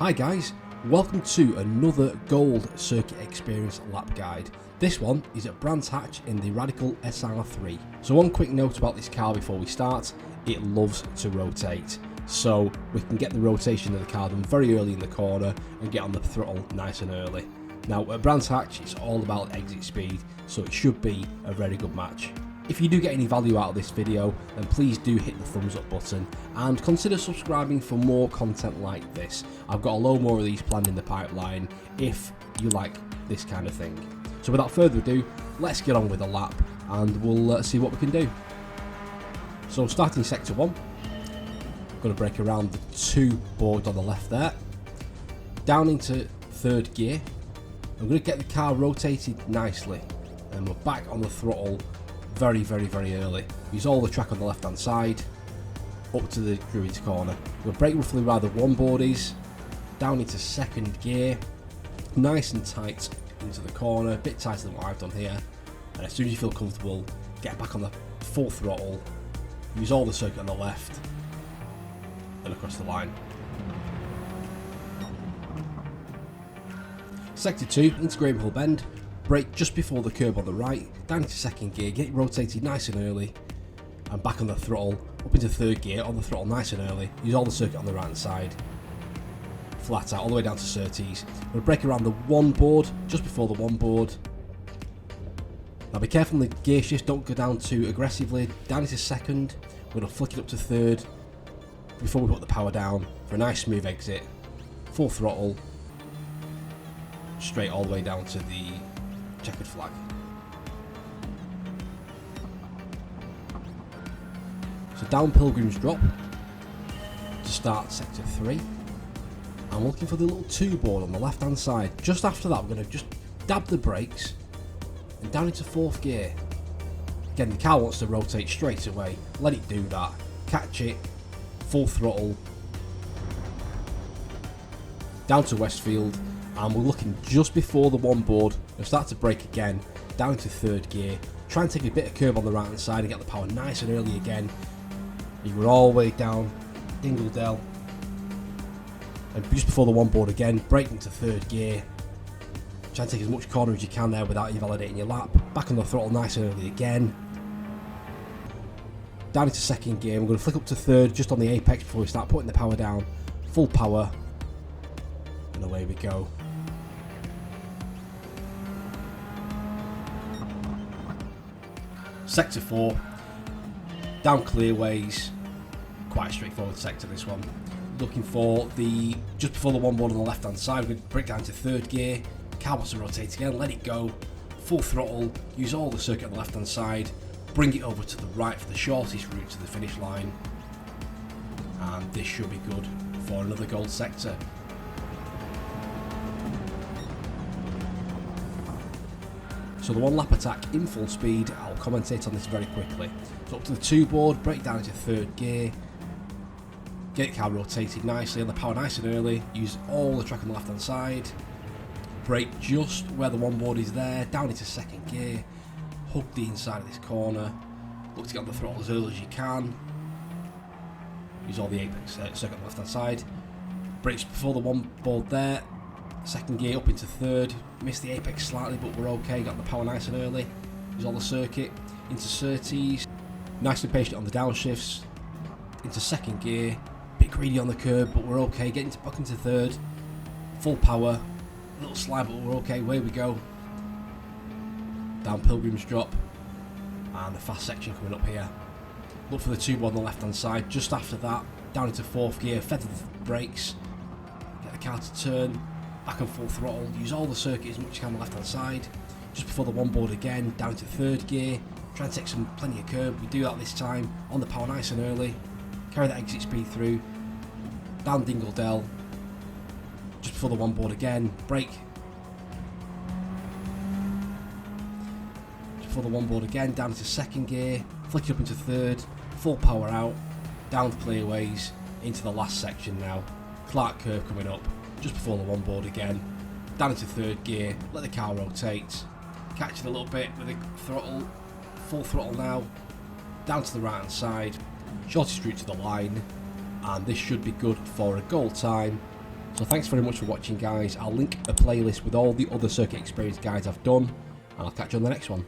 Hi guys, welcome to another Gold Circuit Experience lap guide. This one is at Brands Hatch in the Radical SR3. So one quick note about this car before we start, it loves to rotate. So we can get the rotation of the car done very early in the corner and get on the throttle nice and early. Now at Brands Hatch it's all about exit speed, so it should be a very good match. If you do get any value out of this video, then please do hit the thumbs up button and consider subscribing for more content like this. I've got a load more of these planned in the pipeline if you like this kind of thing. So without further ado, let's get on with the lap and we'll see what we can do. So starting sector 1, I'm going to brake around the 2 boards on the left there, down into 3rd gear. I'm going to get the car rotated nicely and we're back on the throttle very early. Use all the track on the left hand side up to the Druids corner. We'll brake roughly where the 1 board is, down into 2nd gear, nice and tight into the corner, a bit tighter than what I've done here, and as soon as you feel comfortable, get back on the full throttle, use all the circuit on the left and across the line. Sector 2, into Gran Hill Bend, brake just before the curb on the right, down into 2nd gear, get it rotated nice and early, and back on the throttle, up into 3rd gear, on the throttle nice and early, use all the circuit on the right hand side, flat out, all the way down to Surtees. We'll brake around the 1 board, just before the 1 board. Now be careful in the gear shift, don't go down too aggressively, down into 2nd, we're going to flick it up to 3rd, before we put the power down, for a nice smooth exit, full throttle, straight all the way down to the checkered flag. So down Pilgrim's Drop to start sector 3. I'm looking for the little 2 board on the left hand side. Just after that we're going to just dab the brakes and down into 4th gear. Again, the car wants to rotate straight away, let it do that, catch it, full throttle, down to Westfield, and we're looking just before the 1 board. We'll start to brake again, down into 3rd gear, try and take a bit of curb on the right hand side and get the power nice and early again. You go all the way down Dingledale, and just before the 1 board again, brake into 3rd gear, try and take as much corner as you can there without invalidating your lap, back on the throttle nice and early again, down into 2nd gear. We're going to flick up to 3rd just on the apex before we start putting the power down, full power, and away we go. Sector 4, down clearways, quite a straightforward sector this one. Looking for the, just before the 1 board on the left hand side, we're going to brake down to 3rd gear, car wants to rotate again, let it go, full throttle, use all the circuit on the left hand side, bring it over to the right for the shortest route to the finish line, and this should be good for another gold sector. So the 1 lap attack in full speed, I'll commentate on this very quickly. So up to the 2 board, brake down into 3rd gear, get the car rotated nicely, on the power nice and early, use all the track on the left hand side, brake just where the 1 board is there, down into 2nd gear, hug the inside of this corner, look to get on the throttle as early as you can, use all the apex circuit on the left hand side, brakes before the 1 board there, 2nd gear up into 3rd, missed the apex slightly but we're okay, got the power nice and early, use all the circuit, into Surtees, nice and patient on the downshifts, into 2nd gear, bit greedy on the curb but we're okay, getting back into 3rd, full power, a little slide but we're okay, away we go, down Pilgrim's Drop, and the fast section coming up here. Look for the 2 board on the left hand side, just after that, down into 4th gear, feather the brakes, get the car to turn, back on full throttle, use all the circuit as much as you can on the left hand side, just before the 1 board again, down to 3rd gear, try and take plenty of curb, we do that this time, on the power nice and early, carry that exit speed through, down Dingledale, just before the 1 board again, brake, just before the 1 board again, down into 2nd gear, flick it up into 3rd, full power out, down the clearways, into the last section now, Clark curve coming up, just before the 1 board again, down into 3rd gear, let the car rotate, catch it a little bit with the throttle, full throttle now, down to the right hand side, shortest route to the line, and this should be good for a goal time So thanks very much for watching, guys. I'll link a playlist with all the other circuit experience guides I've done, and I'll catch you on the next one.